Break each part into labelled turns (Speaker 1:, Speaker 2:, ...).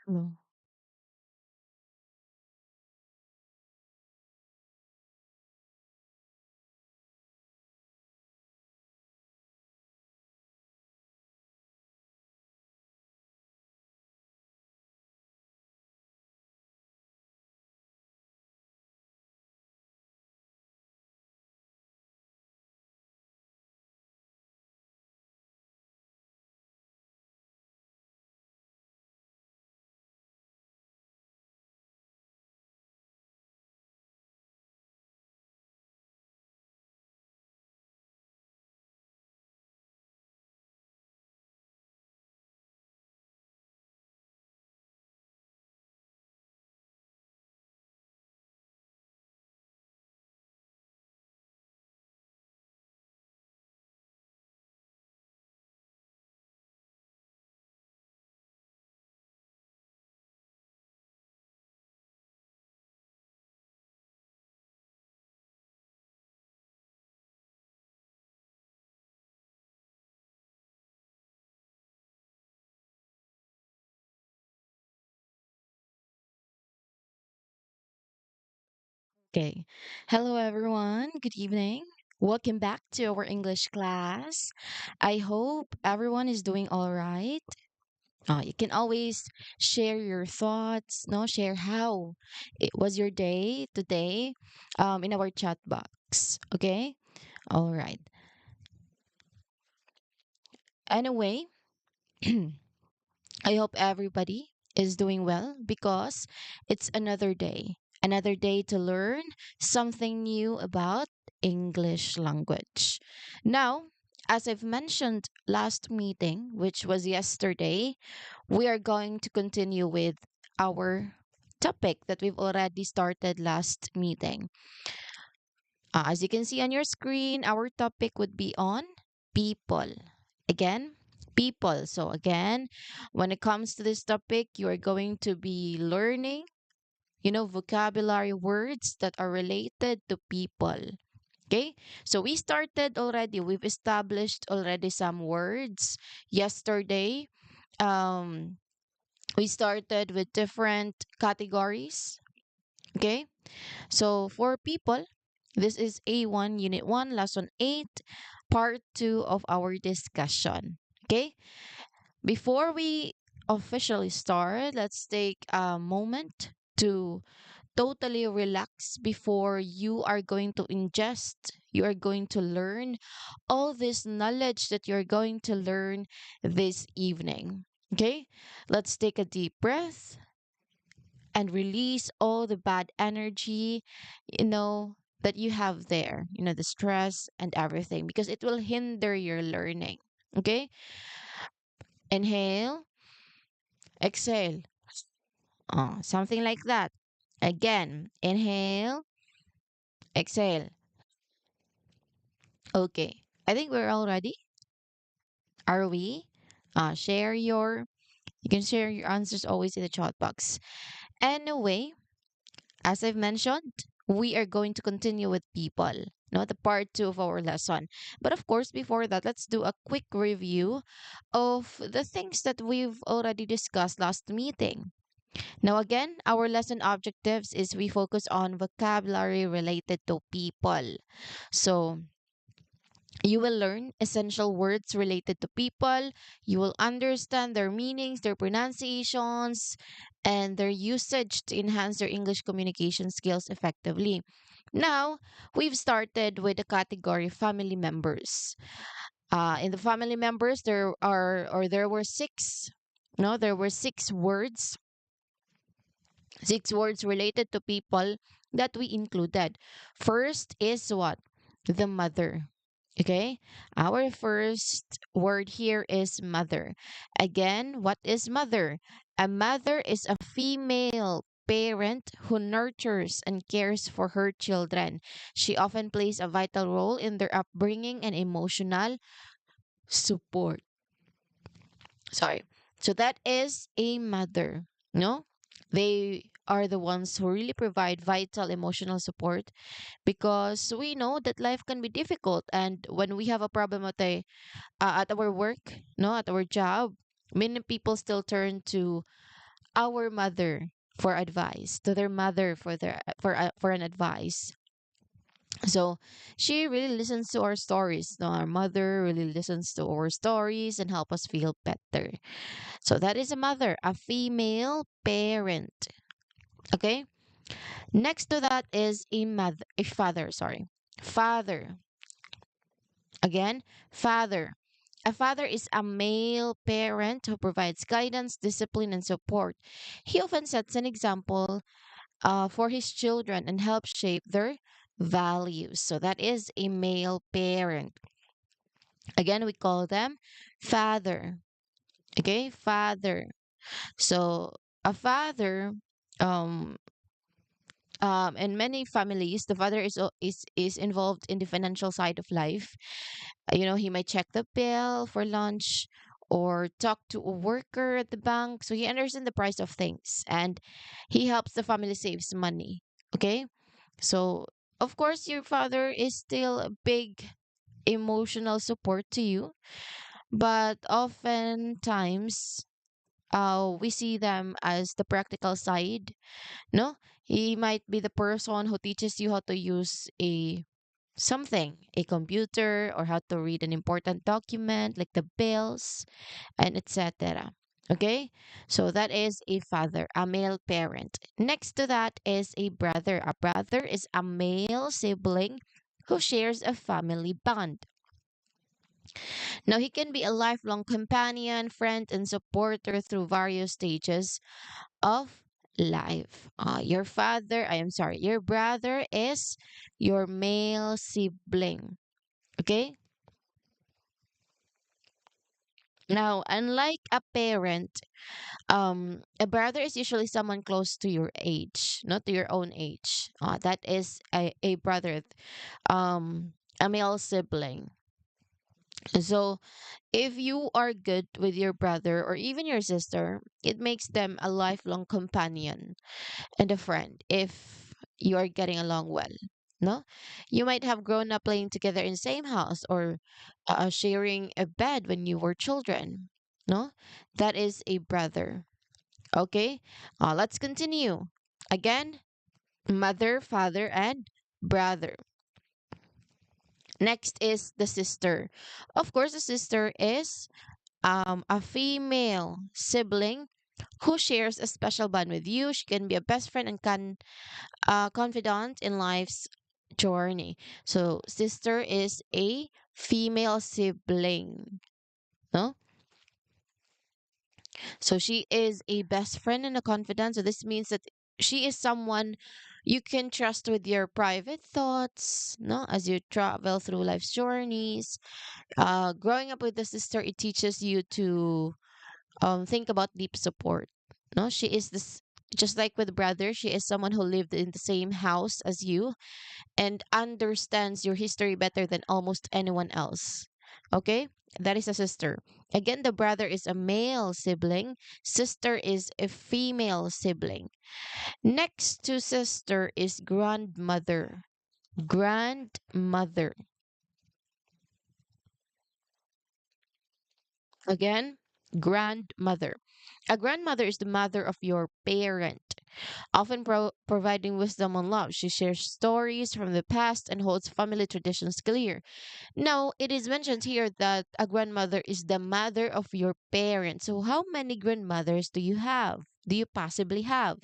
Speaker 1: Hello. Okay. Hello, everyone. Good evening. Welcome back to our English class. I hope everyone is doing all right. You can always share your thoughts, no? Share how it was your day today in our chat box. Okay? All right. Anyway, I hope everybody is doing well because it's another day to learn something new about English language. Now, as I've mentioned last meeting, which was yesterday, we are going to continue with our topic that we've already started last meeting. As you can see on your screen, our topic would be on people. Again, people. So, again, when it comes to this topic, you are going to be learning, vocabulary words that are related to people. Okay, so we started already, we've established already some words yesterday. Um, we started with different categories. Okay, so for people, this is A1 Unit 1, Lesson 8, Part 2 of our discussion. Okay? Before we officially start, let's take a moment to totally relax before you are going to ingest, you are going to learn all this knowledge that you're going to learn this evening. Okay? Let's take a deep breath and release all the bad energy, that you have there, the stress and everything, because it will hinder your learning. Okay? Inhale, exhale. Something like that. Again, inhale, exhale. Okay. I think we're all ready. Are we? You can share your answers always in the chat box. Anyway, as I've mentioned, we are going to continue with people, the part two of our lesson. But of course, before that, let's do a quick review of the things that we've already discussed last meeting. Now, again, our lesson objectives is we focus on vocabulary related to people. So, you will learn essential words related to people. You will understand their meanings, their pronunciations, and their usage to enhance their English communication skills effectively. Now, we've started with the category family members. In the family members, there were six. No, there were six words related to people that we included. First is what? The mother. Okay? Our first word here is mother. Again, what is mother? A mother is a female parent who nurtures and cares for her children. She often plays a vital role in their upbringing and emotional support. Sorry. So that is a mother. No? They are the ones who really provide vital emotional support because we know that life can be difficult, and when we have a problem at our work, no, at our job, many people still turn to our mother for advice, to their mother for for an advice. So she really listens to our stories. No, our mother really listens to our stories and help us feel better. So that is a mother, a female parent. Okay. Next to that is a father. Sorry, father. Again, father. A father is a male parent who provides guidance, discipline, and support. He often sets an example for his children and helps shape their values. So that is a male parent. Again, we call them father. Okay, father. So a father, um, in many families, the father is involved in the financial side of life. He might check the bill for lunch or talk to a worker at the bank. So he understands the price of things and he helps the family saves money. Okay. So, of course, your father is still a big emotional support to you, but oftentimes, we see them as the practical side. No, he might be the person who teaches you how to use a computer, or how to read an important document like the bills and etc. Okay, so that is a father, a male parent. Next to that is a brother. A brother is a male sibling who shares a family bond. Now, he can be a lifelong companion, friend, and supporter through various stages of life. Your brother is your male sibling. Okay. Now, unlike a parent, a brother is usually someone close to your age, not to your own age. That is a brother, a male sibling. So if you are good with your brother or even your sister, it makes them a lifelong companion and a friend if you are getting along well. No, you might have grown up playing together in the same house, or sharing a bed when you were children. No, that is a brother. Okay, let's continue. Again, mother, father, and brother. Next is the sister. Of course, the sister is a female sibling who shares a special bond with you. She can be a best friend and confidant in life's journey. So, sister is a female sibling. No? So she is a best friend and a confidant. So this means that she is someone you can trust with your private thoughts, no, as you travel through life's journeys. Growing up with a sister, it teaches you to think about deep support. No, she is this, just like with brother, she is someone who lived in the same house as you and understands your history better than almost anyone else. Okay? That is a sister. Again, the brother is a male sibling, sister is a female sibling. Next to sister is grandmother. Grandmother. Again, grandmother. A grandmother is the mother of your parent, often providing wisdom and love. She shares stories from the past and holds family traditions clear. Now, it is mentioned here that a grandmother is the mother of your parents. So, how many grandmothers do you have? Do you possibly have?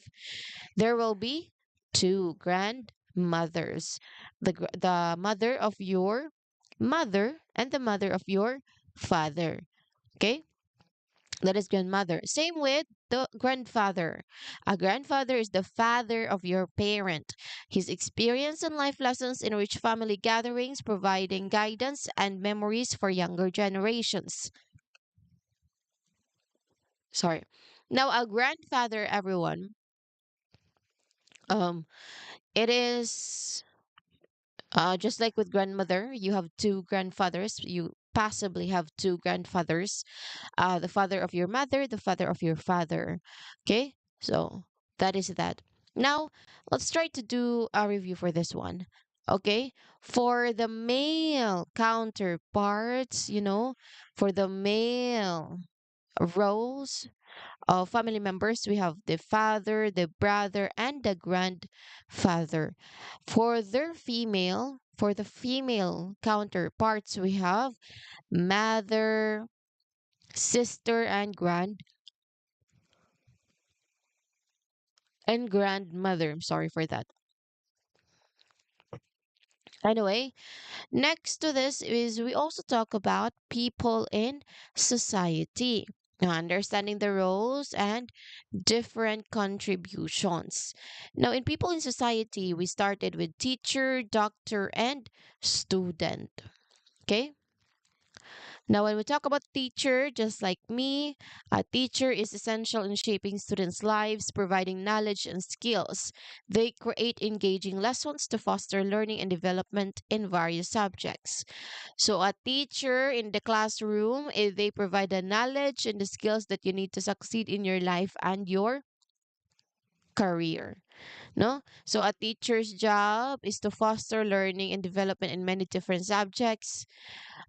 Speaker 1: There will be two grandmothers, the mother of your mother and the mother of your father. Okay? That is grandmother. Same with the grandfather. A grandfather is the father of your parent. His experience and life lessons enrich family gatherings, providing guidance and memories for younger generations. Sorry. Now, a grandfather, everyone, um, it is just like with grandmother, you have two grandfathers. You possibly have two grandfathers, the father of your mother, the father of your father. Okay, so that is that. Now, let's try to do a review for this one. Okay, for the male counterparts, for the male roles, family members, we have the father, the brother, and the grandfather. For the female counterparts, we have mother, sister, and grandmother. I'm sorry for that. Anyway, next to this is we also talk about people in society. Now, understanding the roles and different contributions. Now, in people in society, we started with teacher, doctor, and student. Okay. Now, when we talk about teacher, just like me, a teacher is essential in shaping students' lives, providing knowledge and skills. They create engaging lessons to foster learning and development in various subjects. So, a teacher in the classroom, they provide the knowledge and the skills that you need to succeed in your life and your career. No? So, a teacher's job is to foster learning and development in many different subjects,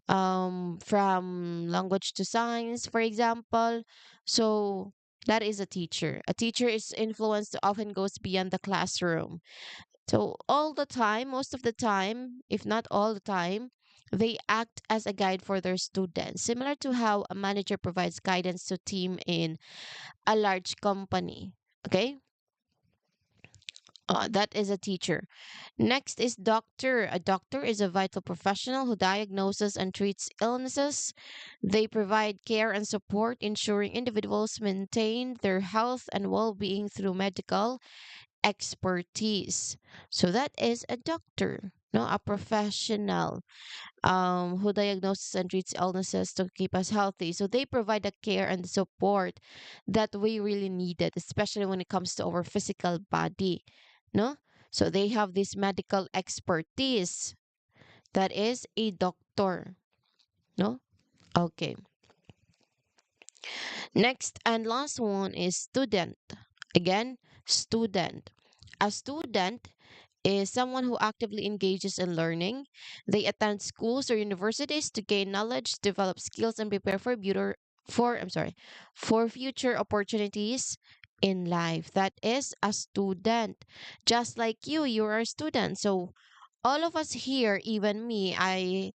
Speaker 1: from language to science, for example. So that is a teacher. A teacher is influence that often goes beyond the classroom. So all the time, most of the time, if not all the time, they act as a guide for their students, similar to how a manager provides guidance to team in a large company. Okay, that is a teacher. Next is doctor. A doctor is a vital professional who diagnoses and treats illnesses. They provide care and support, ensuring individuals maintain their health and well-being through medical expertise. So that is a doctor, no, a professional who diagnoses and treats illnesses to keep us healthy. So they provide the care and the support that we really needed, especially when it comes to our physical body. No? So they have this medical expertise. That is a doctor. No? Okay. Next and last one is student. Again, student. A student is someone who actively engages in learning. They attend schools or universities to gain knowledge, develop skills, and prepare for future opportunities in life. That is a student. Just like you are a student. So all of us here, even me, I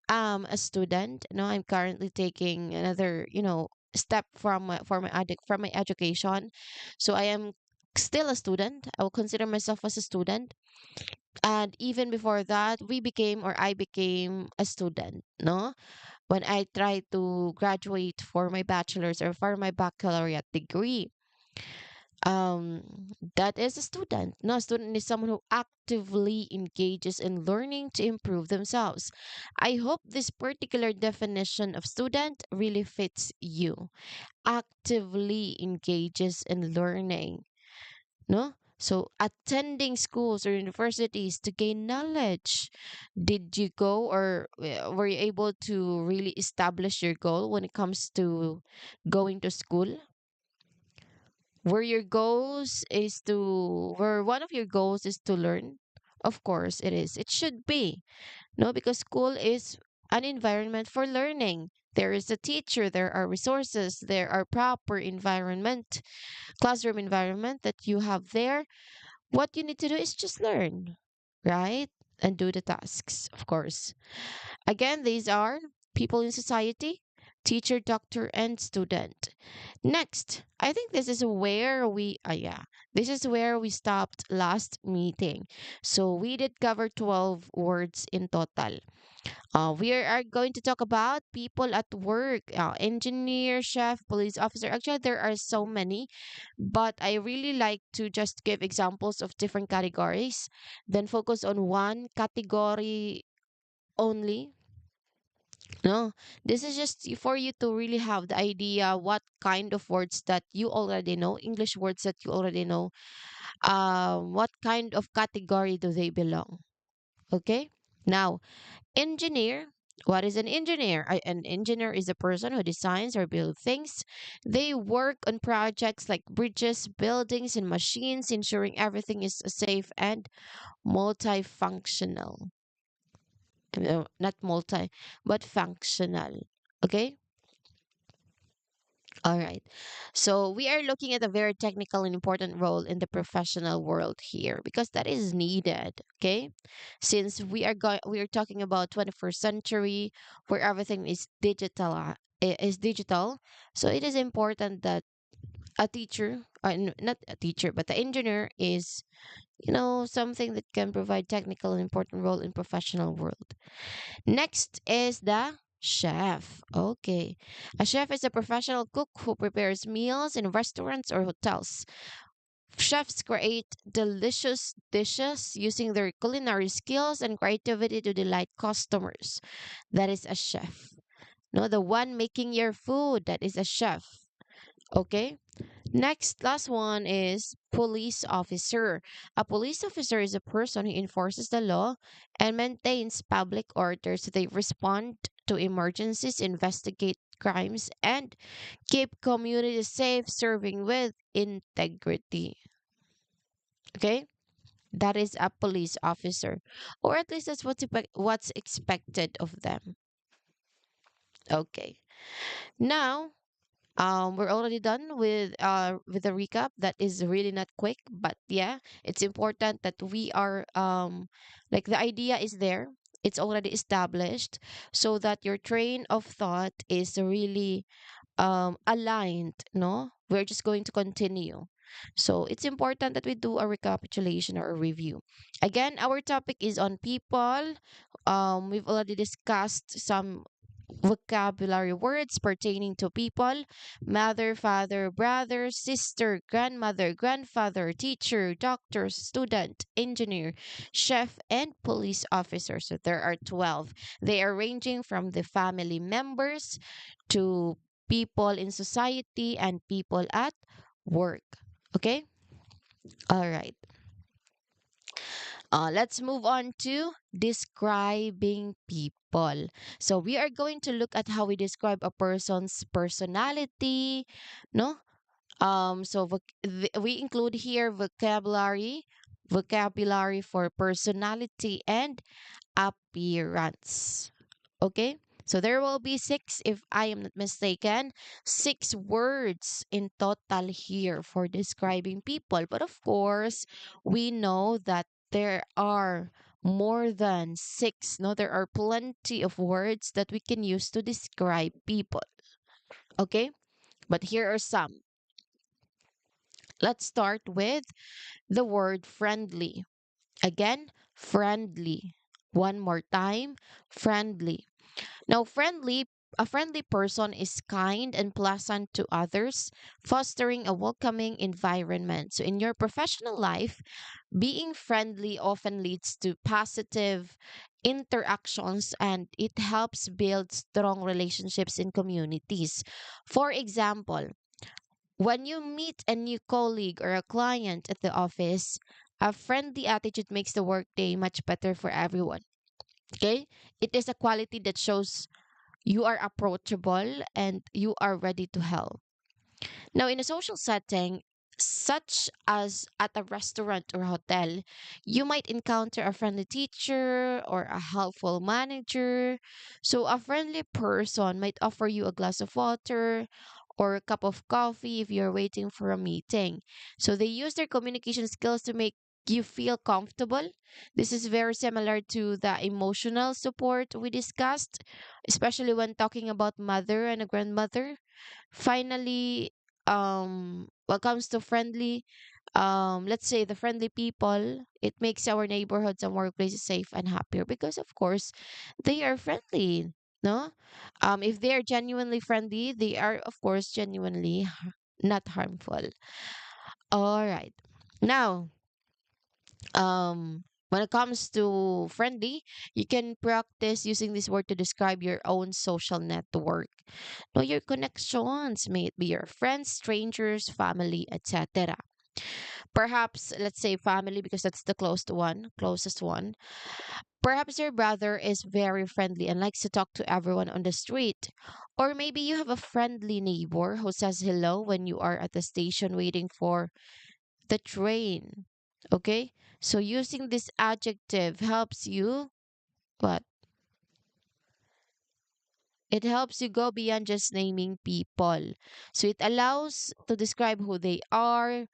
Speaker 1: a student. No, I'm currently taking another, step from my education. So I am still a student. I will consider myself as a student. And even before that, I became a student, no? When I tried to graduate for my bachelor's or for my baccalaureate degree, um that is a student. No, a student is someone who actively engages in learning to improve themselves. I hope this particular definition of student really fits you. Actively engages in learning, no, so attending schools or universities to gain knowledge. Did you go, or were you able to really establish your goal when it comes to going to school? Were one of your goals is to learn? Of course it is. It should be. No, because school is an environment for learning. There is a teacher, there are resources, there are proper environment, classroom environment that you have there. What you need to do is just learn, right? And do the tasks, of course. Again, these are people in society, teacher, doctor, and student. Next, I think this is where we stopped last meeting. So we did cover 12 words in total. We are going to talk about people at work, engineer, chef, police officer. Actually, there are so many, but I really like to just give examples of different categories, then focus on one category only. No, this is just for you to really have the idea what kind of words that you already know, English words that you already know, what kind of category do they belong. Okay, now engineer. What is an engineer? An engineer is a person who designs or builds things. They work on projects like bridges, buildings, and machines, ensuring everything is safe and multifunctional. Not multi, but functional. Okay? All right. So we are looking at a very technical and important role in the professional world here because that is needed, okay? Since we are talking about 21st century where everything is digital, so it is important that a teacher, not a teacher, but the engineer is, something that can provide technical and important role in professional world. Next is the chef. Okay. A chef is a professional cook who prepares meals in restaurants or hotels. Chefs create delicious dishes using their culinary skills and creativity to delight customers. That is a chef. No, the one making your food, that is a chef. Okay. Next, last one is police officer. A police officer is a person who enforces the law and maintains public order. So they respond to emergencies, investigate crimes, and keep communities safe, serving with integrity. Okay, that is a police officer, or at least that's what's expected of them. Okay, now we're already done with the recap. That is really not quick, but yeah, it's important that we are like the idea is there. It's already established so that your train of thought is really aligned, no? We're just going to continue. So it's important that we do a recapitulation or a review. Again, our topic is on people. We've already discussed some vocabulary words pertaining to people: mother, father, brother, sister, grandmother, grandfather, teacher, doctor, student, engineer, chef, and police officer. So there are 12. They are ranging from the family members to people in society and people at work. Okay? All right. Let's move on to describing people. So we are going to look at how we describe a person's personality, no? We include here vocabulary for personality and appearance. Okay? So there will be six, if I am not mistaken, six words in total here for describing people. But of course, we know that there are more than six. No, there are plenty of words that we can use to describe people. Okay? But here are some. Let's start with the word friendly. Again, friendly. One more time, friendly. Now, a friendly person is kind and pleasant to others, fostering a welcoming environment. So, in your professional life, being friendly often leads to positive interactions and it helps build strong relationships in communities. For example, when you meet a new colleague or a client at the office, a friendly attitude makes the workday much better for everyone. Okay? It is a quality that shows you are approachable and you are ready to help. Now, in a social setting, such as at a restaurant or hotel, you might encounter a friendly teacher or a helpful manager. So, a friendly person might offer you a glass of water or a cup of coffee if you're waiting for a meeting. So, they use their communication skills to make you feel comfortable. This is very similar to the emotional support we discussed, especially when talking about mother and a grandmother. Finally, what comes to friendly, let's say the friendly people, it makes our neighborhoods and workplaces safe and happier because of course they are friendly, no? If they are genuinely friendly, they are of course genuinely not harmful. All right. Now, when it comes to friendly, you can practice using this word to describe your own social network. Know your connections, may it be your friends, strangers, family, etc. Perhaps, let's say family, because that's the closest one. Perhaps your brother is very friendly and likes to talk to everyone on the street. Or maybe you have a friendly neighbor who says hello when you are at the station waiting for the train. Okay? So using this adjective helps you what? It helps you go beyond just naming people. So it allows to describe who they are.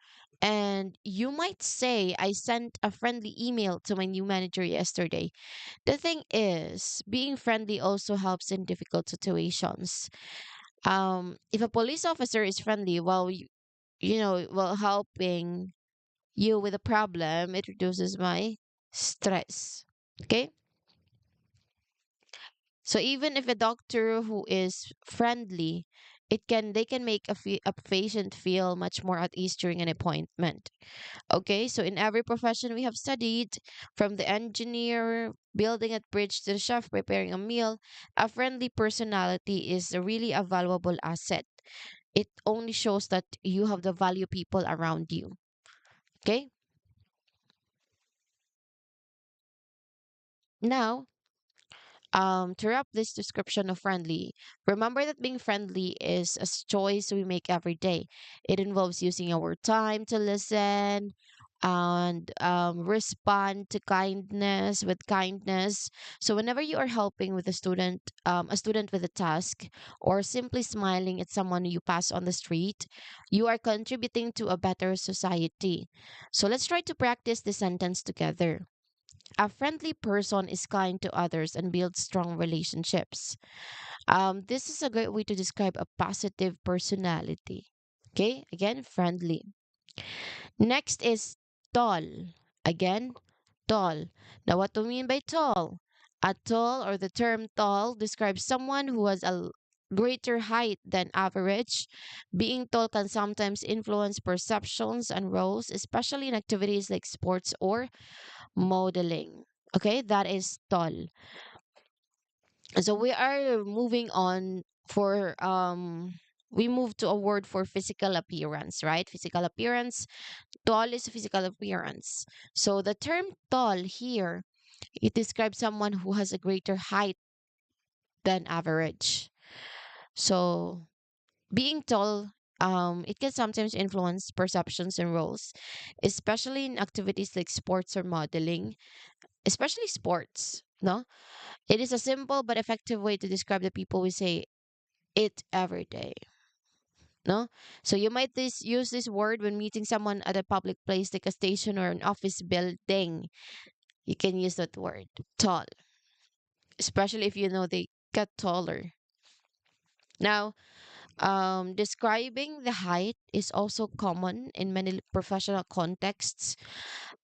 Speaker 1: And you might say, I sent a friendly email to my new manager yesterday. The thing is, being friendly also helps in difficult situations. If a police officer is friendly while while helping you with a problem, it reduces my stress. Okay. So even if a doctor who is friendly, they can make a patient feel much more at ease during an appointment. Okay, so in every profession we have studied, from the engineer building a bridge to the chef preparing a meal, a friendly personality is really a valuable asset. It only shows that you have the value people around you. Okay, now to wrap this description of friendly, remember that being friendly is a choice we make every day. It involves using our time to listen and respond to kindness with kindness. So whenever you are helping with a student with a task, or simply smiling at someone you pass on the street, you are contributing to a better society. So let's try to practice this sentence together. A friendly person is kind to others and builds strong relationships. This is a great way to describe a positive personality. Okay, again, friendly. Next is tall. Again, tall. Now, what do we mean by tall? A tall, or the term tall, describes someone who has greater height than average. Being tall can sometimes influence perceptions and roles, especially in activities like sports or modeling. Okay, that is tall. So we are moving on for we move to a word for physical appearance, right? Physical appearance. Tall is physical appearance. So the term tall here, it describes someone who has a greater height than average. So being tall, it can sometimes influence perceptions and roles, especially in activities like sports or modeling, especially sports. No, it is a simple but effective way to describe the people we say it every day. No? So you might use this word when meeting someone at a public place like a station or an office building. You can use that word, tall, especially if you know they get taller. Now, describing the height is also common in many professional contexts.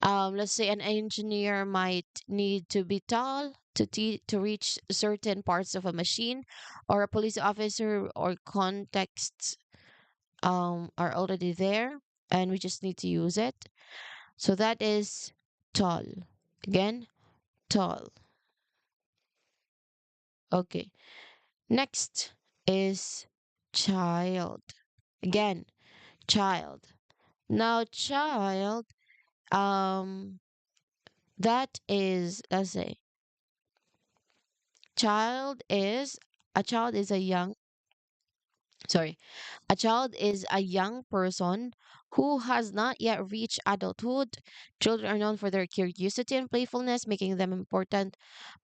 Speaker 1: Let's say an engineer might need to be tall to reach certain parts of a machine, or a police officer, or contexts are already there, and we just need to use it. So that is tall. Again, tall. Okay. Next is child. Again, child. Now, child, um, that is, let's say, child is a child is a young, sorry, a child is a young person who has not yet reached adulthood. Children are known for their curiosity and playfulness, making them important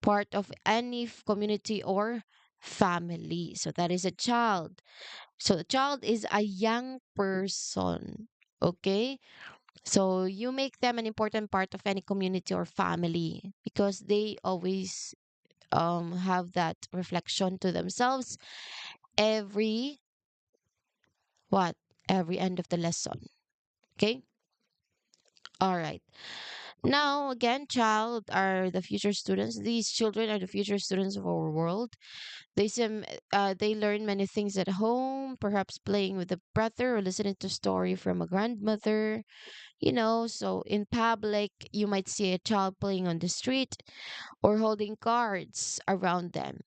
Speaker 1: part of any community or family. So that is a child. So the child is a young person. Okay? So you make them an important part of any community or family because they always have that reflection to themselves every what every end of the lesson. Okay, all right. Now again, child are the future students. These children are the future students of our world. They learn many things at home, perhaps playing with a brother or listening to story from a grandmother. So in public you might see a child playing on the street or holding cards around them.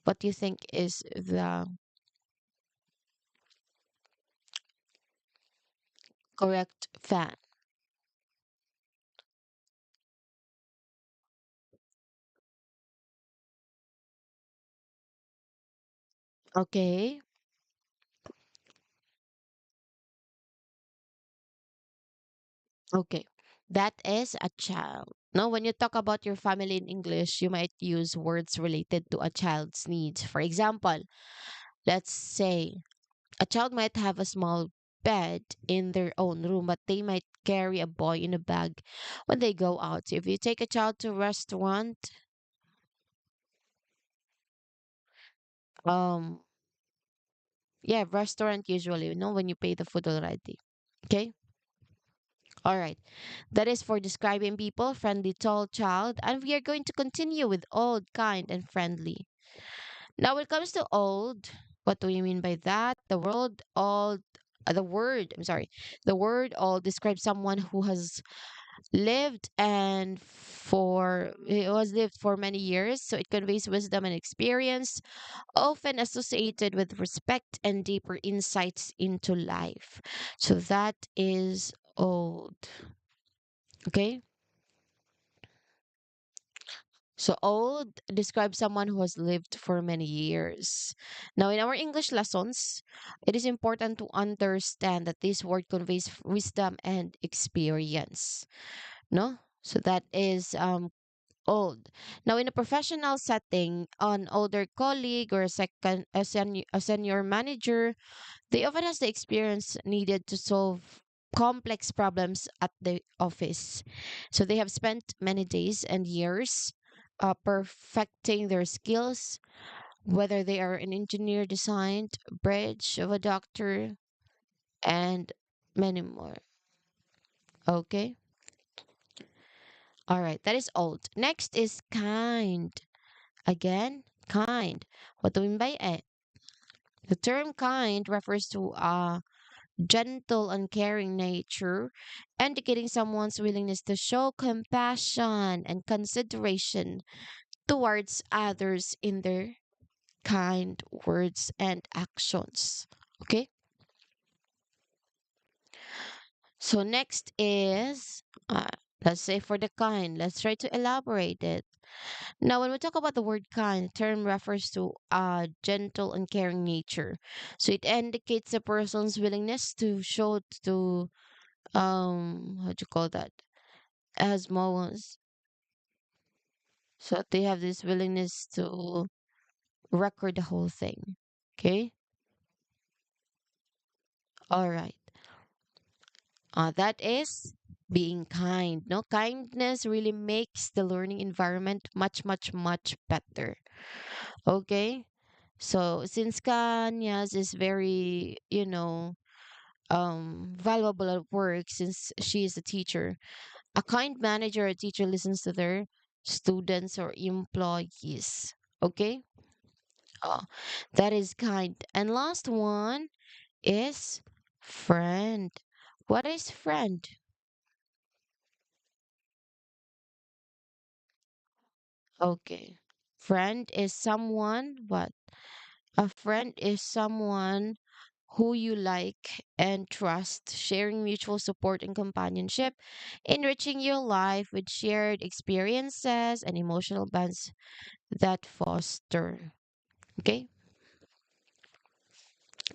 Speaker 1: What do you think is the correct fan? Okay. Okay. That is a child. Now, when you talk about your family in English, you might use words related to a child's needs. For example, let's say a child might have a small bed in their own room, but they might carry a boy in a bag when they go out. So if you take a child to a restaurant, um, yeah, restaurant usually, when you pay the food already. Okay. All right. That is for describing people, friendly, tall, child. And we are going to continue with old, kind, and friendly. Now, when it comes to old, what do you mean by that? The word old describes someone who has lived for many years. So it conveys wisdom and experience, often associated with respect and deeper insights into life. So that is old. Okay. So old describes someone who has lived for many years. Now, in our English lessons, it is important to understand that this word conveys wisdom and experience. No? So that is old. Now, in a professional setting, an older colleague or a senior manager, they often has the experience needed to solve complex problems at the office. So they have spent many days and years perfecting their skills, whether they are an engineer designed bridge of a doctor and many more. Okay. All right. That is old. Next is kind. Again, kind. What do we mean by it? The term kind refers to a gentle and caring nature, indicating someone's willingness to show compassion and consideration towards others in their kind words and actions. Okay? So next is let's say for the kind, let's try to elaborate it. Now, when we talk about the word kind, the term refers to a gentle and caring nature. So it indicates a person's willingness to show to how do you call that? As moments. So they have this willingness to record the whole thing. Okay? All right. That is being kind. No, kindness really makes the learning environment much, much, much better. Okay? So since Kanyas is very, valuable at work since she is a teacher, a kind manager or teacher listens to their students or employees. Okay? Oh, that is kind. And last one is friend. What is friend? Okay. Friend is someone, what? A friend is someone who you like and trust, sharing mutual support and companionship, enriching your life with shared experiences and emotional bonds that foster. Okay?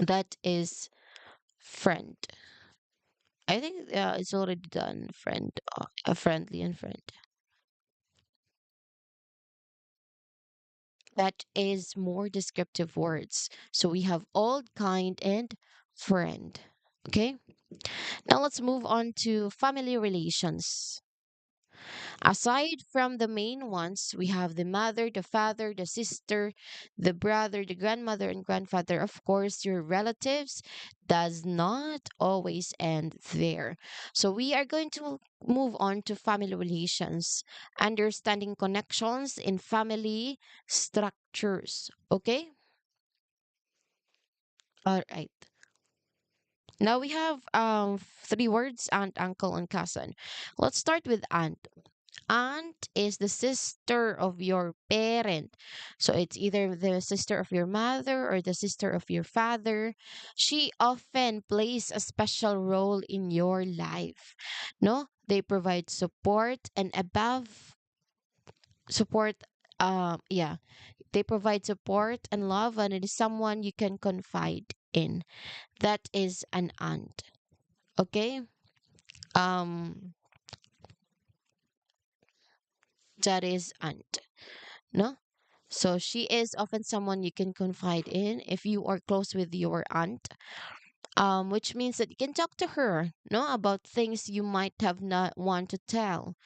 Speaker 1: That is friend. I think it's already done, friend, friendly and friend. That is more descriptive words. So we have old, kind, and friend. Okay. Now let's move on to family relations. Aside from the main ones, we have the mother, the father, the sister, the brother, the grandmother, and grandfather. Of course, your relatives does not always end there. So we are going to move on to family relations, understanding connections in family structures. Okay? All right. Now we have three words: aunt, uncle, and cousin. Let's start with aunt. Aunt is the sister of your parent. So it's either the sister of your mother or the sister of your father. She often plays a special role in your life. No? They provide support and above support yeah, they provide support and love, and it is someone you can confide in. That is an aunt. Okay? Um That is aunt. No? So she is often someone you can confide in if you are close with your aunt, which means that you can talk to her, no, about things you might have not want to tell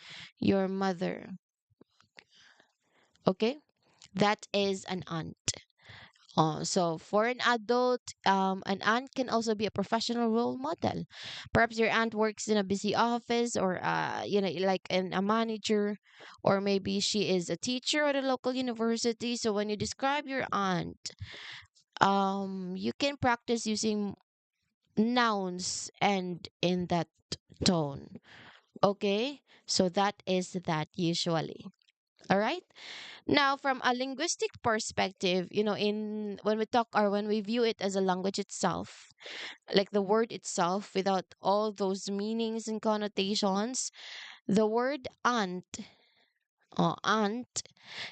Speaker 1: your mother. Okay, that is an aunt. So for an adult, an aunt can also be a professional role model. Perhaps your aunt works in a busy office, or like a manager, or maybe she is a teacher at a local university. So when you describe your aunt, you can practice using nouns and in that tone. Okay, so that is that usually. All right. Now, from a linguistic perspective, in when we talk or when we view it as a language itself, like the word itself, without all those meanings and connotations, the word aunt,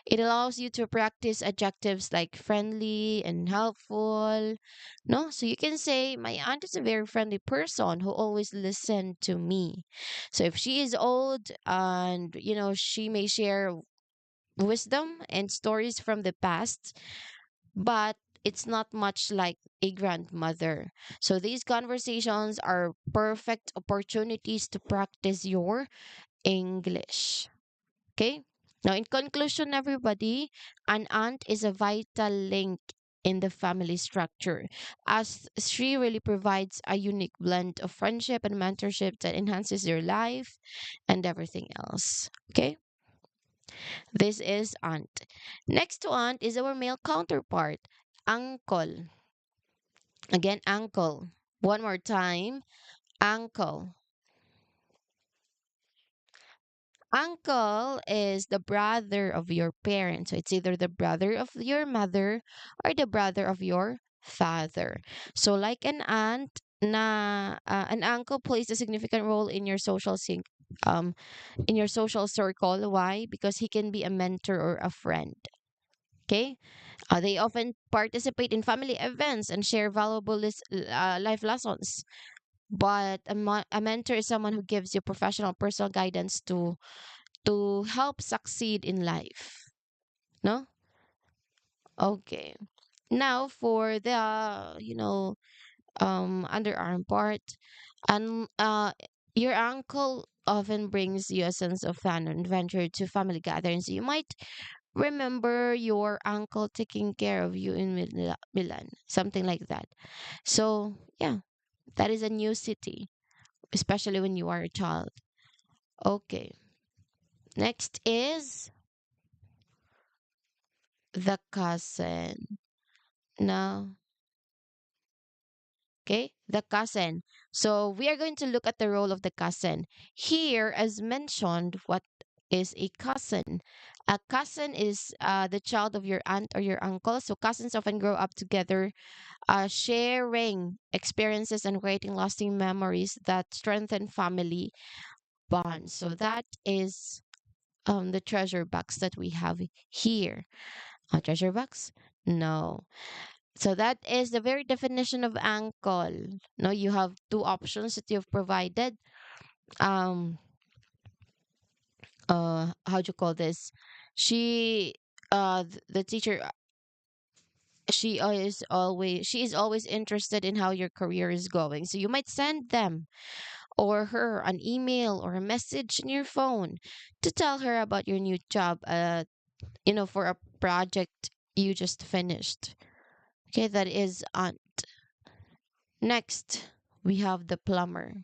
Speaker 1: it allows you to practice adjectives like friendly and helpful. No, so you can say, my aunt is a very friendly person who always listened to me. So if she is old and, she may share wisdom and stories from the past, but it's not much like a grandmother. So these conversations are perfect opportunities to practice your English. Okay? Now, in conclusion, everybody, an aunt is a vital link in the family structure, as she really provides a unique blend of friendship and mentorship that enhances your life and everything else. Okay? This is aunt. Next to aunt is our male counterpart, uncle. Again, uncle. One more time, uncle. Uncle is the brother of your parents. So it's either the brother of your mother or the brother of your father. So like an aunt, an uncle plays a significant role in your um in your social circle. Why? Because he can be a mentor or a friend. Okay? They often participate in family events and share valuable life lessons. But a mentor is someone who gives you professional personal guidance to help succeed in life. No? Okay. Now for the underarm part, and your uncle often brings you a sense of fun and adventure to family gatherings. You might remember your uncle taking care of you in Milan, something like that. So yeah, that is a new city, especially when you are a child. Okay. Next is the cousin. Now, okay, the cousin. So we are going to look at the role of the cousin. Here, as mentioned, what is a cousin? A cousin is the child of your aunt or your uncle. So cousins often grow up together, sharing experiences and creating lasting memories that strengthen family bonds. So that is the treasure box that we have here. A treasure box? No. So that is the very definition of uncle. No, you have two options that you've provided. Um, how do you call this? She, the teacher, she is always interested in how your career is going. So you might send them or her an email or a message in your phone to tell her about your new job. For a project you just finished. Okay, that is aunt. Next, we have the plumber.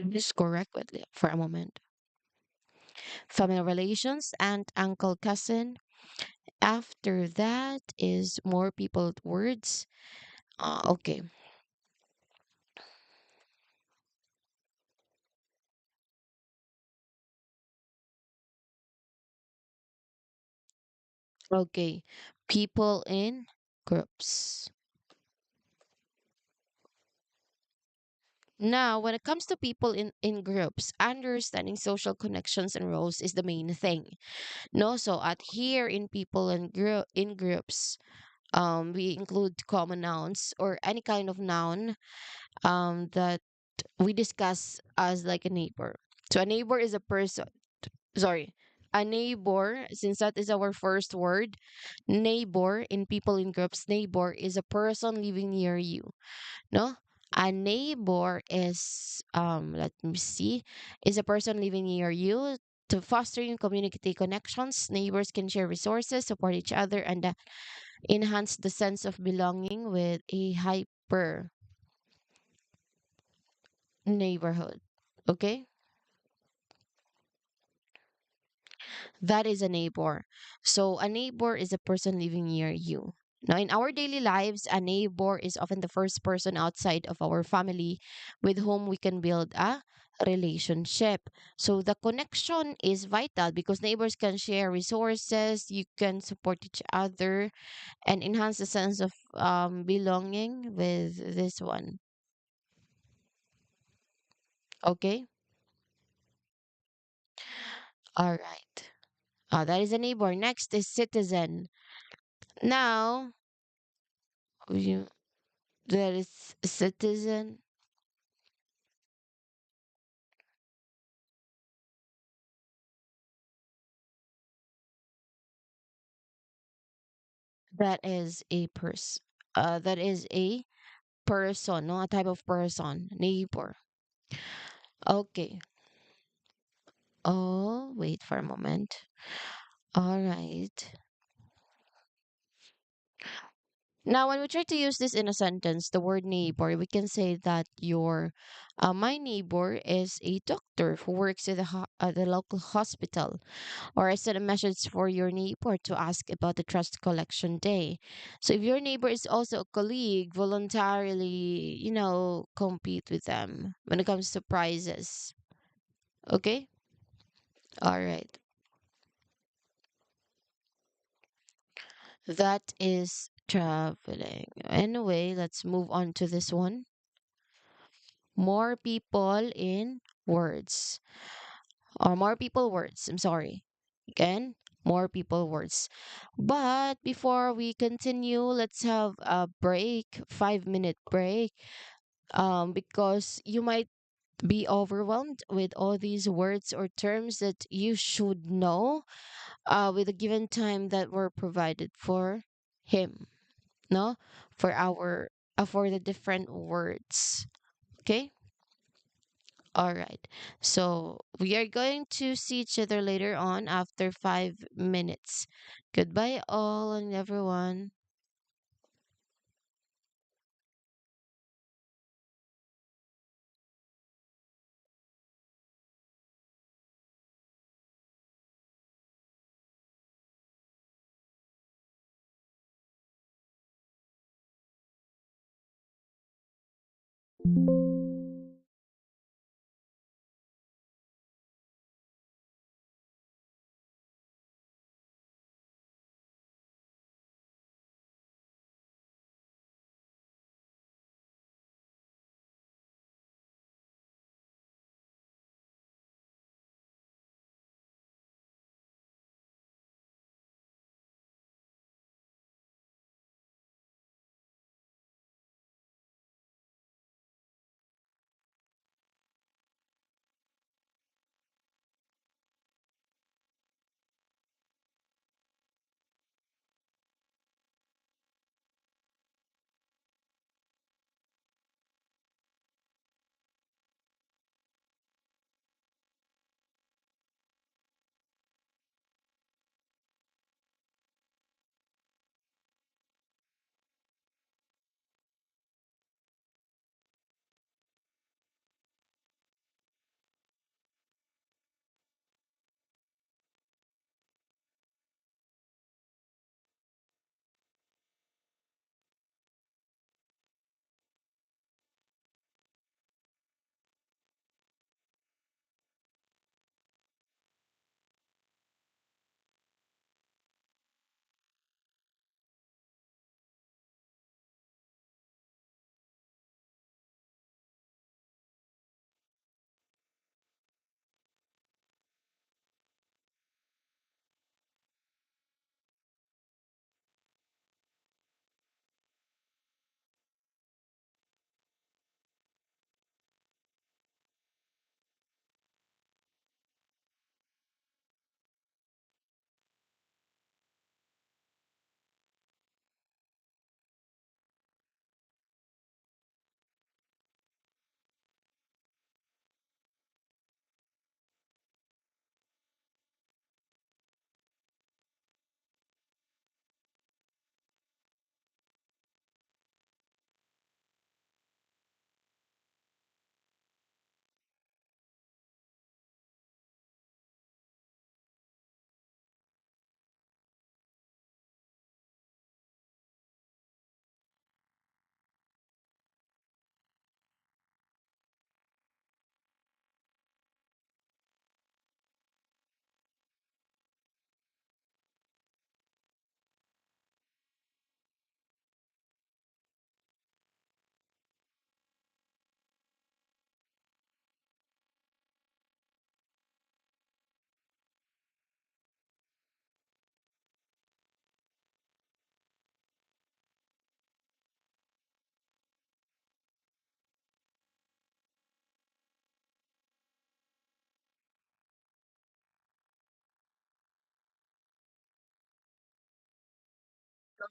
Speaker 1: Just correct for a moment. Family relations, aunt, uncle, cousin. After that is more people words. Okay. Okay. People in groups. Now, when it comes to people in groups, understanding social connections and roles is the main thing. No, so at here in people and in groups, We include common nouns or any kind of noun that we discuss as like a neighbor. So a neighbor is a person. Sorry. A neighbor, since that is our first word, neighbor in people in groups, neighbor is a person living near you. No? A neighbor is let me see, is a person living near you. To fostering community connections, neighbors can share resources, support each other, and enhance the sense of belonging with a hyper neighborhood. Okay? That is a neighbor. So, a neighbor is a person living near you. Now, in our daily lives, a neighbor is often the first person outside of our family with whom we can build a relationship. So, the connection is vital because neighbors can share resources, you can support each other, and enhance the sense of belonging with this one. Okay? All right. That is a neighbor. Next is citizen. Now, you, there is citizen. That is a person. That is a person, no, a type of person. Neighbor. Okay. Oh, wait for a moment. All right. Now, when we try to use this in a sentence, the word neighbor, we can say that my neighbor is a doctor who works at the local hospital. Or I sent a message for your neighbor to ask about the trust collection day. So if your neighbor is also a colleague, voluntarily, compete with them when it comes to prizes. Okay? All right. That is traveling. Anyway, let's move on to this one. More people in words. Or more people words. I'm sorry. Again, more people words. But before we continue, let's have a break, 5 minute break. Because you might be overwhelmed with all these words or terms that you should know with a given time that were provided for him, no? For our for the different words. Okay? All right. So we are going to see each other later on after 5 minutes. Goodbye, all and everyone.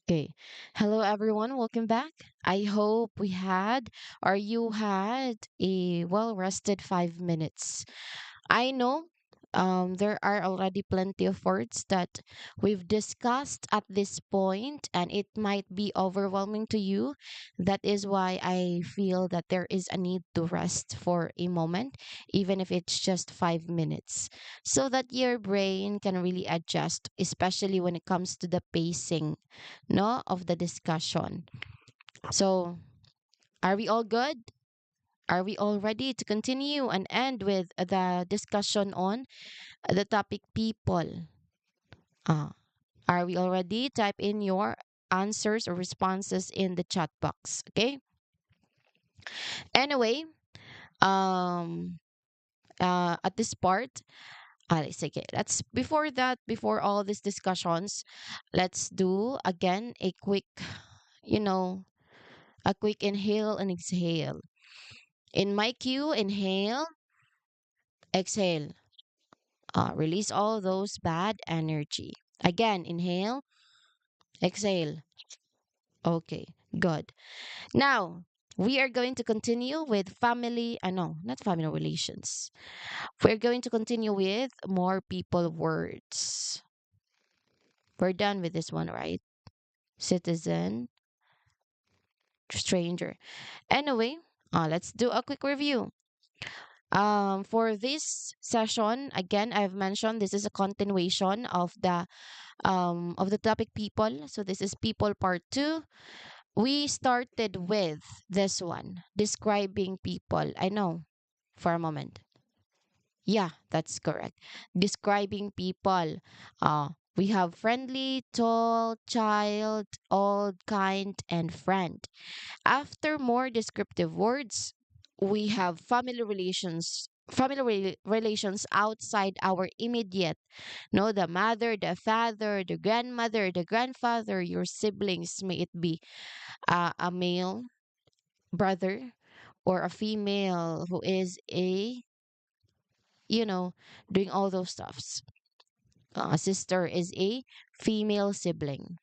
Speaker 1: Okay. Hello, everyone. Welcome back. I hope we had or you had a well rested 5 minutes. I know there are already plenty of words that we've discussed at this point, and it might be overwhelming to you. That is why I feel that there is a need to rest for a moment, even if it's just 5 minutes, so that your brain can really adjust, especially when it comes to the pacing no, of the discussion. So, are we all good? Are we all ready to continue and end with the discussion on the topic people? Uh, are we all ready? Type in your answers or responses in the chat box. Okay. Anyway, um, at this part, let's okay. Let's before that, before all these discussions, let's do again a quick, you know, a quick inhale and exhale. In my cue, inhale, exhale. Release all those bad energy. Again, inhale, exhale. Okay, good. Now, we are going to continue with family, no, not family relations. We're going to continue with more people words. We're done with this one, right? Citizen, stranger. Anyway, let's do a quick review. For this session, again, I've mentioned this is a continuation of the topic people. So this is people part two. We started with this one, describing people. I know for a moment. Yeah, that's correct. Describing people. We have friendly, tall, child, old, kind, and friend. After more descriptive words, we have family relations outside our immediate, no, the mother, the father, the grandmother, the grandfather, your siblings, may it be a male brother or a female who is you know, doing all those stuffs. A sister is a female sibling.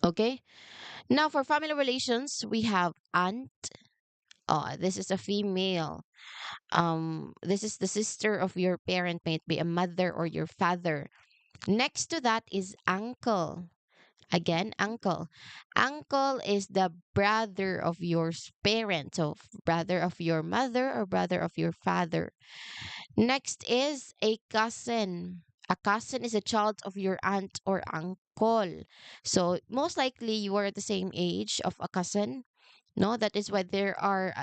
Speaker 1: Okay. Now for family relations, we have aunt. This is a female. This is the sister of your parent, may it be a mother or your father. Next to that is uncle. Again, uncle. Uncle is the brother of your parent, so brother of your mother or brother of your father. Next is a cousin. A cousin is a child of your aunt or uncle. So most likely you are the same age of a cousin. No, that is why there are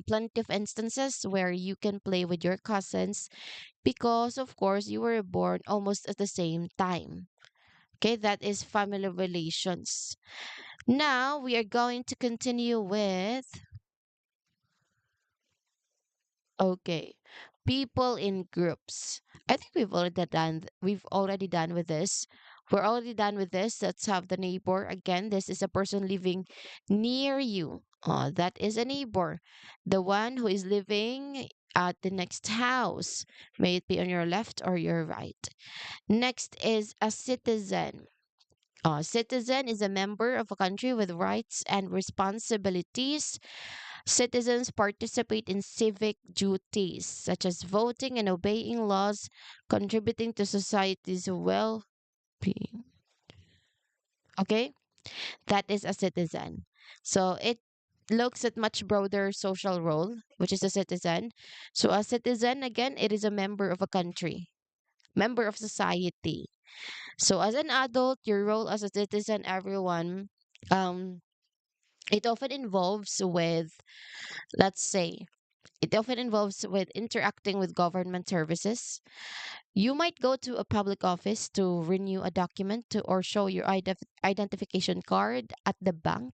Speaker 1: plenty of instances where you can play with your cousins because, of course, you were born almost at the same time. Okay, that is family relations. Now we are going to continue with okay, people in groups. I think we've already done with this. We're already done with this. Let's have the neighbor. Again, this is a person living near you. That is a neighbor. The one who is living at the next house, may it be on your left or your right. Next is a citizen. A citizen is a member of a country with rights and responsibilities. Citizens participate in civic duties such as voting and obeying laws, contributing to society's well being. Okay? That is a citizen. So it looks at much broader social role, which is a citizen. So a citizen, again, it is a member of a country, member of society. So as an adult, your role as a citizen, everyone, um, it often involves with, let's say, it often involves with interacting with government services. You might go to a public office to renew a document to, or show your identification card at the bank.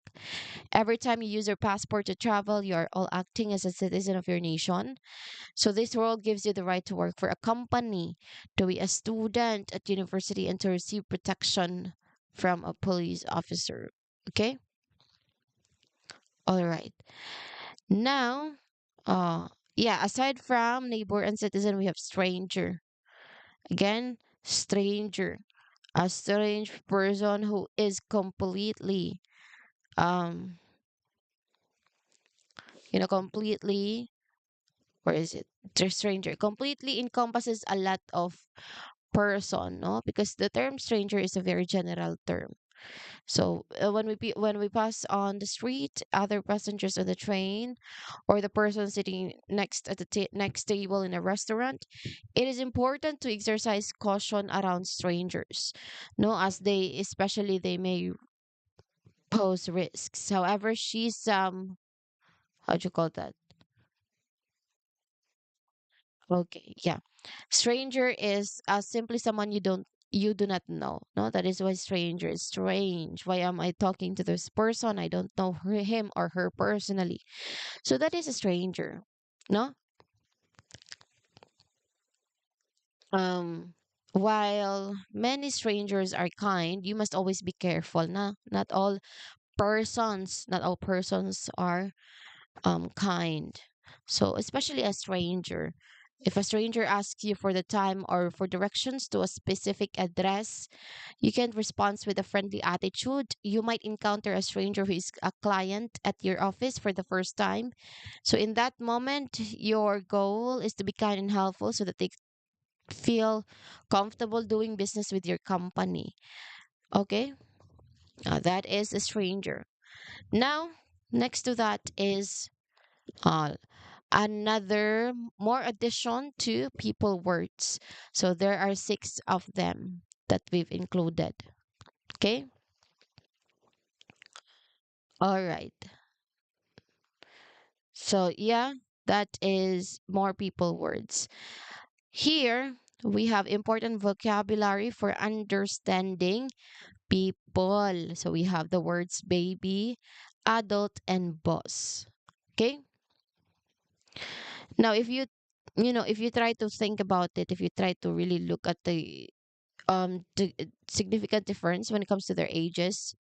Speaker 1: Every time you use your passport to travel, you are all acting as a citizen of your nation. So this role gives you the right to work for a company, to be a student at university, and to receive protection from a police officer. Okay? All right. Now, uh, yeah, aside from neighbor and citizen, we have stranger. Again, stranger. A strange person who is completely, um, completely, where is it? The stranger completely encompasses a lot of person, no? Because the term stranger is a very general term. So when we pass on the street, other passengers on the train, or the person sitting next at the next table in a restaurant, it is important to exercise caution around strangers, no, as they especially they may pose risks. However, she's how do you call that? Okay, yeah. Stranger is simply someone you do not know. No, that is why stranger is strange. Why am I talking to this person? I don't know him or her personally. So that is a stranger. No? Um while many strangers are kind, you must always be careful. Na? Not all persons are kind. So especially a stranger. If a stranger asks you for the time or for directions to a specific address, you can respond with a friendly attitude. You might encounter a stranger who is a client at your office for the first time. So in that moment, your goal is to be kind and helpful so that they feel comfortable doing business with your company. Okay? That is a stranger. Now, next to that is uh, another more addition to people words. So there are six of them that we've included. Okay? All right. So yeah, that is more people words. Here we have important vocabulary for understanding people. So we have the words baby, adult, and boss. Okay? Now if you try to think about it, if you try to really look at the significant difference when it comes to their ages,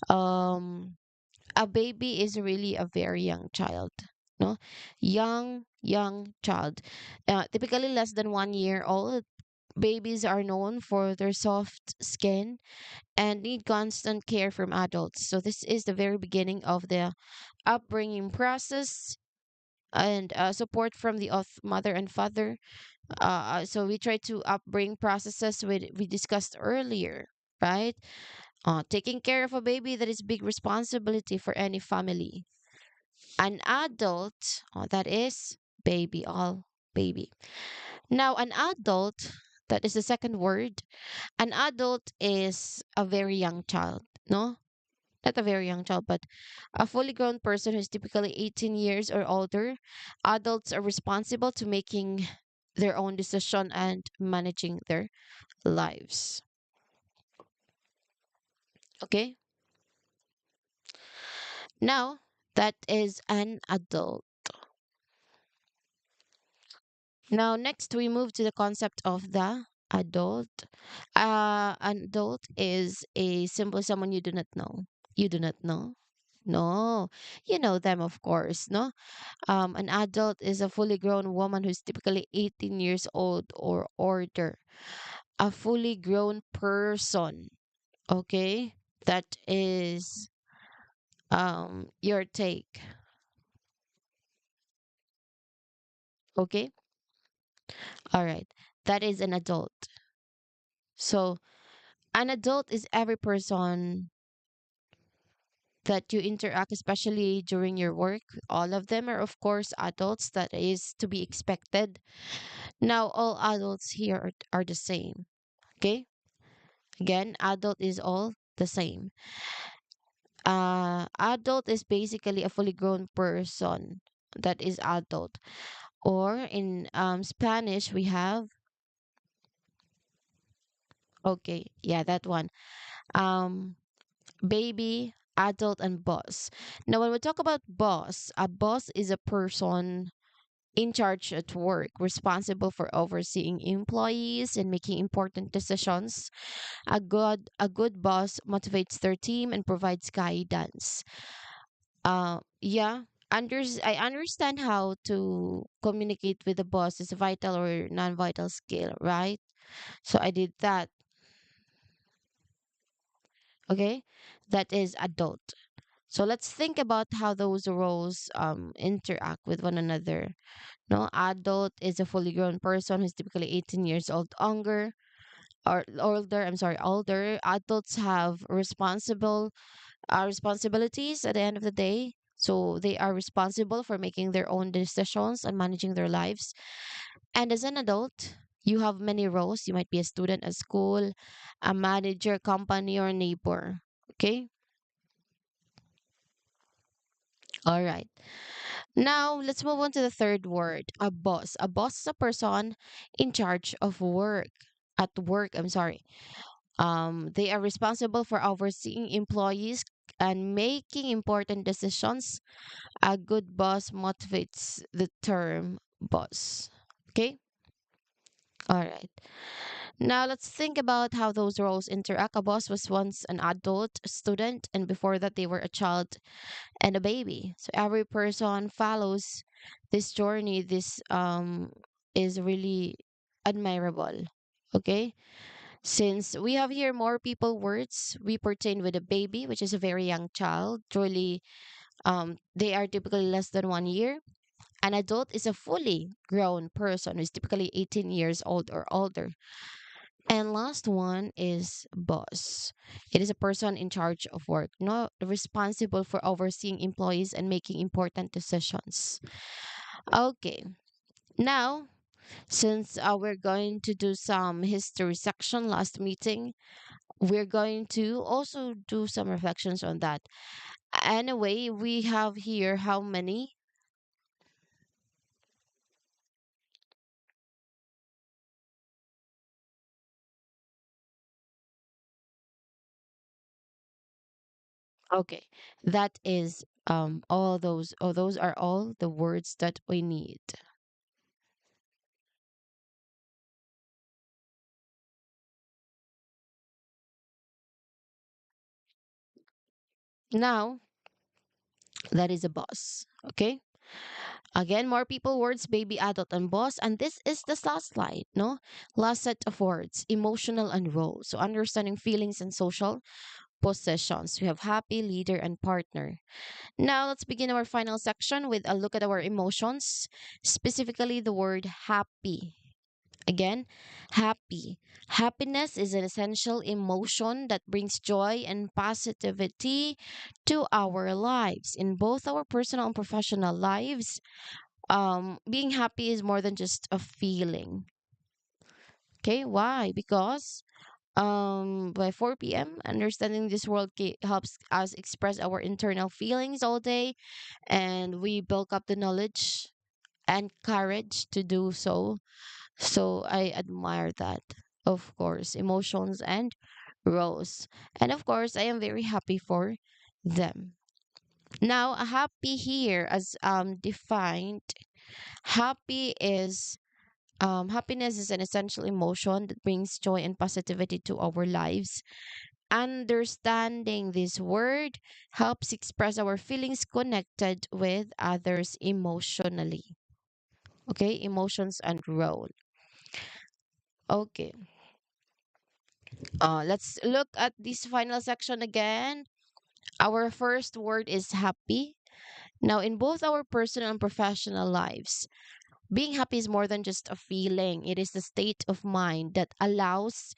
Speaker 1: um a baby is really a very young child, no, young child, typically less than 1 year old. Babies are known for their soft skin and need constant care from adults, so this is the very beginning of the upbringing process and support from the mother and father. So we try to upbring processes we discussed earlier, right? Taking care of a baby, that is big responsibility for any family. An adult, that is baby, all baby. Now, an adult, that is the second word. An adult is a very young child, no? Not a very young child, but a fully grown person who's typically 18 years or older. Adults are responsible to making their own decision and managing their lives. Okay? Now, that is an adult. Now, next we move to the concept of the adult. An adult is a simply someone you do not know. You do not know. No, you know them, of course. No, an adult is a fully grown woman who's typically 18 years old or older. A fully grown person. Okay, that is your take. Okay, all right. That is an adult. So an adult is every person that you interact, especially during your work. All of them are, of course, adults. That is to be expected. Now, all adults here are the same. Okay? Again, adult is all the same. Adult is basically a fully grown person. That is adult. Or in Spanish, we have, okay, yeah, that one. Um, baby, adult, and boss. Now, when we talk about boss, a boss is a person in charge at work, responsible for overseeing employees and making important decisions. A good boss motivates their team and provides guidance. Yeah. I understand how to communicate with the boss is a vital or non-vital skill, right? So I did that. Okay, that is adult. So let's think about how those roles interact with one another. No, adult is a fully grown person who's typically 18 years old, younger or older. I'm sorry, older. Adults have responsibilities at the end of the day. So they are responsible for making their own decisions and managing their lives. And as an adult, you have many roles. You might be a student at school, a manager, company, or neighbor. Okay. All right. Now let's move on to the third word, a boss. A boss is a person in charge of work. At work, I'm sorry. They are responsible for overseeing employees and making important decisions. A good boss motivates the term boss. Okay? All right. Now let's think about how those roles interact. A boss was once an adult student, and before that, they were a child and a baby. So every person follows this journey. This is really admirable. Okay? Since we have here more people words, we pertain with a baby, which is a very young child. Truly, they are typically less than 1 year. An adult is a fully grown person who's typically 18 years old or older. And last one is boss. It is a person in charge of work, not responsible for overseeing employees and making important decisions. Okay, now since we're going to do some history section last meeting, we're going to also do some reflections on that. Anyway, we have here how many? Okay, that is all those. Oh, those are all the words that we need. Now that is a boss. Okay. Again, more people words, baby, adult, and boss. And this is the last slide, no? Last set of words, emotional and role. So understanding feelings and social possessions. We have happy, leader, and partner. Now let's begin our final section with a look at our emotions, specifically the word happy. Again, happy. Happiness is an essential emotion that brings joy and positivity to our lives. In both our personal and professional lives, being happy is more than just a feeling. Okay, why? Because by 4 p.m., understanding this world helps us express our internal feelings all day, and we build up the knowledge and courage to do so. So I admire that. Of course, emotions and roles. And of course, I am very happy for them. Now, a happy here as defined, happy is happiness is an essential emotion that brings joy and positivity to our lives. Understanding this word helps express our feelings connected with others emotionally. Okay, emotions and role. Okay, let's look at this final section again. Our first word is happy. Now, in both our personal and professional lives, being happy is more than just a feeling. It is a state of mind that allows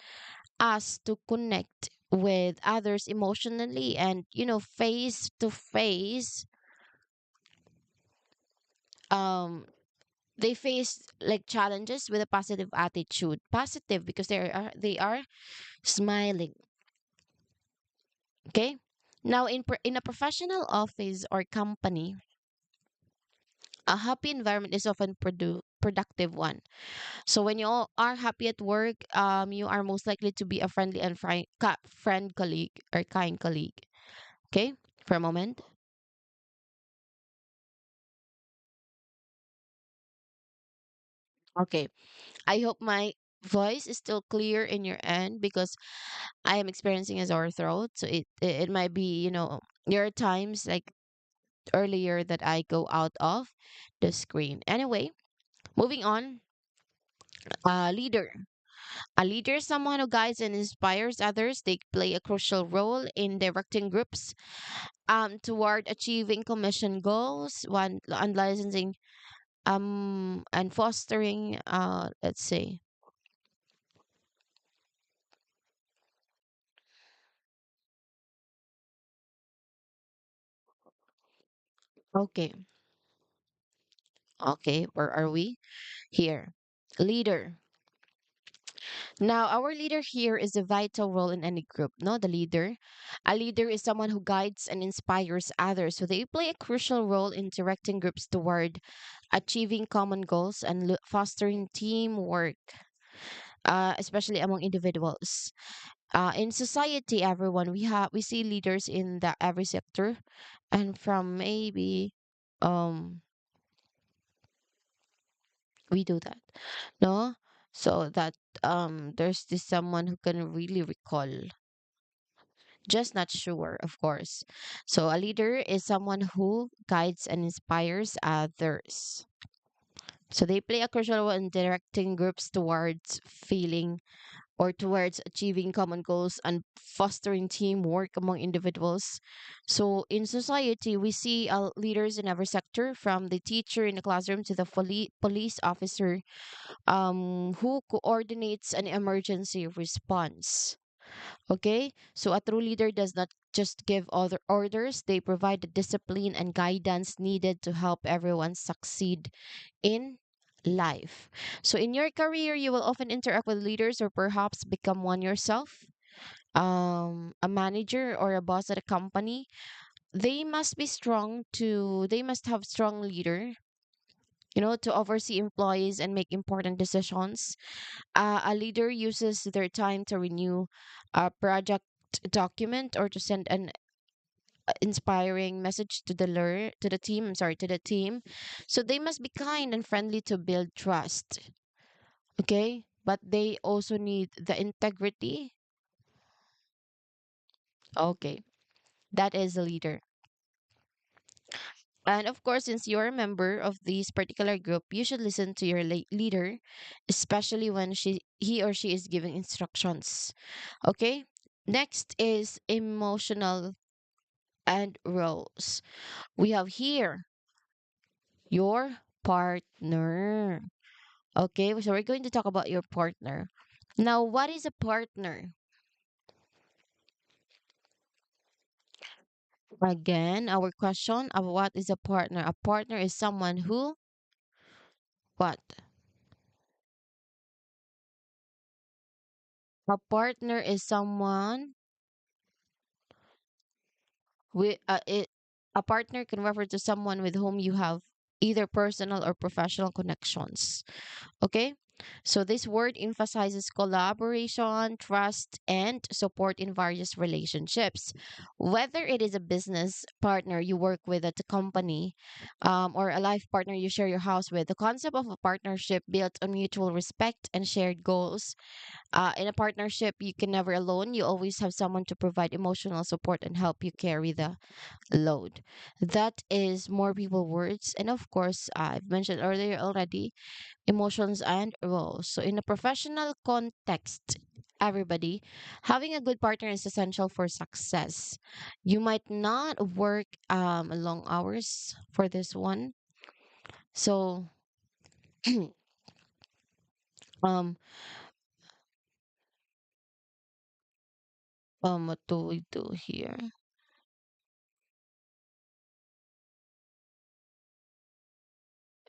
Speaker 1: us to connect with others emotionally and, face to face. Um, they face like challenges with a positive attitude. Positive because they are smiling. Okay. Now, in a professional office or company, a happy environment is often productive one. So when you all are happy at work, you are most likely to be a friendly and friend colleague or kind colleague. Okay, for a moment. Okay, I hope my voice is still clear in your end because I am experiencing a sore throat. So it might be there are times like earlier that I go out of the screen. Anyway, moving on. Leader. A leader is someone who guides and inspires others. They play a crucial role in directing groups toward achieving commission goals, one and licensing and fostering let's say. Okay. Okay, where are we? Here. Leader. Now, our leader here is a vital role in any group. No, the leader. A leader is someone who guides and inspires others. So they play a crucial role in directing groups toward achieving common goals and fostering teamwork, especially among individuals. In society, everyone we see leaders in the every sector, and from maybe um we do that, no, so that there's this someone who can really recall, just not sure, of course. So a leader is someone who guides and inspires others. So they play a crucial role in directing groups towards feeling or towards achieving common goals and fostering teamwork among individuals. So in society, we see leaders in every sector, from the teacher in the classroom to the police officer who coordinates an emergency response. Okay, so a true leader does not just give other orders, they provide the discipline and guidance needed to help everyone succeed in life. So in your career, you will often interact with leaders or perhaps become one yourself. A manager or a boss at a company, they must have strong leader, to oversee employees and make important decisions. A leader uses their time to renew a project document or to send an inspiring message to the team. I'm sorry, to the team. So they must be kind and friendly to build trust. Okay, but they also need the integrity. Okay, that is a leader. And of course, since you're a member of this particular group, you should listen to your leader, especially when he or she is giving instructions. Okay? Next is emotional and roles. We have here your partner. Okay, so we're going to talk about your partner. Now, what is a partner? Again, our question of what is a partner? A partner is someone who, what? A partner is someone a partner can refer to someone with whom you have either personal or professional connections. Okay? So this word emphasizes collaboration, trust, and support in various relationships. Whether it is a business partner you work with at the company, or a life partner you share your house with, the concept of a partnership built on mutual respect and shared goals. In a partnership, you can never alone. You always have someone to provide emotional support and help you carry the load. That is more people words. And of course, I've mentioned earlier already, emotions and roles. So, in a professional context, everybody, having a good partner is essential for success. You might not work long hours for this one. So, um, what do we do here?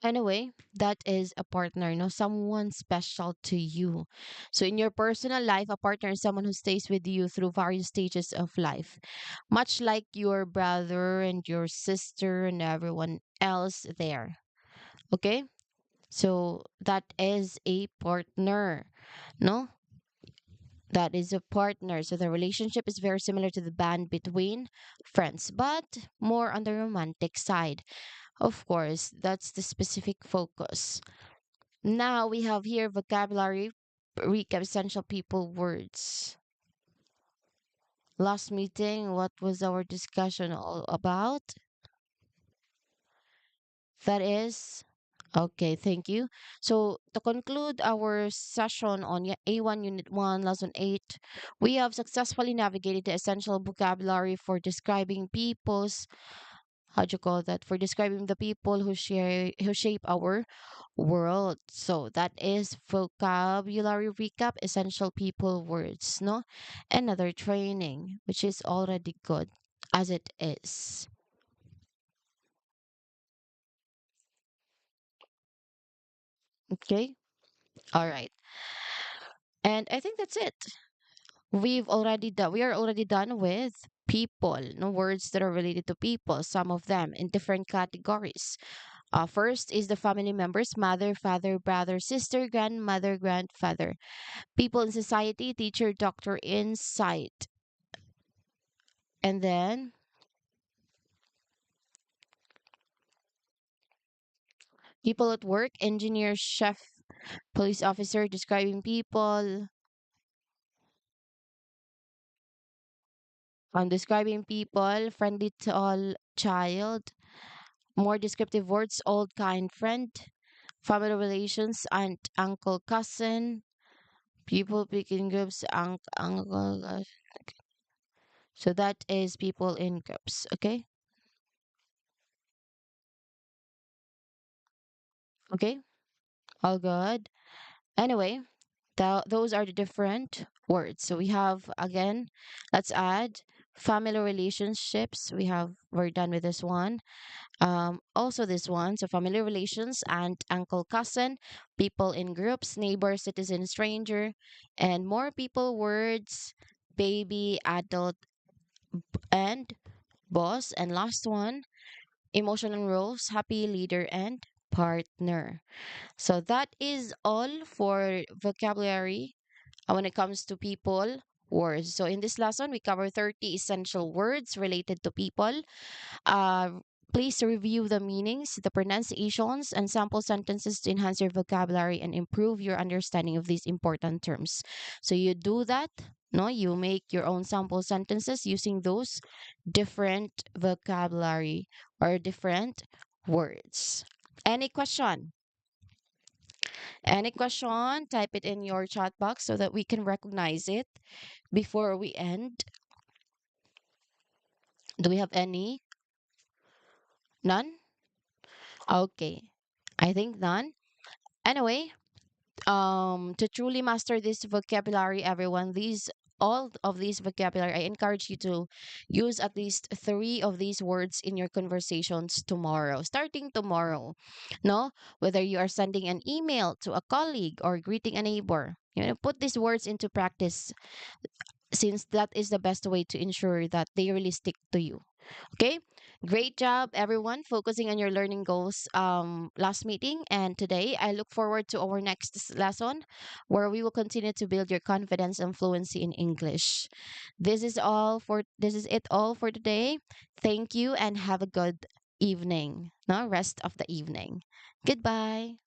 Speaker 1: Anyway, that is a partner, someone special to you. So, in your personal life, a partner is someone who stays with you through various stages of life, much like your brother and your sister and everyone else there. Okay? So, that is a partner. No? That is a partner. So, the relationship is very similar to the bond between friends, but more on the romantic side. Of course, that's the specific focus. Now we have here vocabulary recap essential people words. Last meeting, what was our discussion all about? That is Okay, thank you. So, to conclude our session on A1 Unit 1, Lesson 8, we have successfully navigated the essential vocabulary for describing people's, how do you call that? For describing the people who shape our world. So, that is vocabulary recap, essential people words, no? Another training, which is already good as it is. Okay? All right. And I think that's it. We are already done with people, no words that are related to people, some of them in different categories. First is the family members: mother, father, brother, sister, grandmother, grandfather. People in society: teacher, doctor, insight. And then people at work: engineer, chef, police officer. Describing people, describing people: friendly, tall, child. More descriptive words: old, kind, friend. Family relations: aunt, uncle, cousin. People pick in groups: uncle. So that is people in groups. Okay. Okay. All good. Anyway, those are the different words. So we have, again, let's add family relationships. We're done with this one. Also this one. So family relations: aunt, uncle, cousin. People in groups: neighbor, citizen, stranger. And more people words: baby, adult, and boss. And last one: emotional roles: happy, leader, and partner. So that is all for vocabulary when it comes to people words. So in this lesson, we cover 30 essential words related to people. Uh, Please review the meanings, the pronunciations, and sample sentences to enhance your vocabulary and improve your understanding of these important terms. So you do that. No, you make your own sample sentences using those different vocabulary or different words. Any question? Any question? Type it in your chat box so that we can recognize it before we end. Do we have any? None? Okay. I think none. Anyway, to truly master this vocabulary, everyone, these all of these vocabulary, I encourage you to use at least three of these words in your conversations tomorrow, starting tomorrow. No, whether you are sending an email to a colleague or greeting a neighbor, put these words into practice, since that is the best way to ensure that they really stick to you. Okay, great job, everyone, focusing on your learning goals last meeting and today. I look forward to our next lesson where we will continue to build your confidence and fluency in English. This is it all for today. Thank you and have a good evening. No, rest of the evening. Goodbye.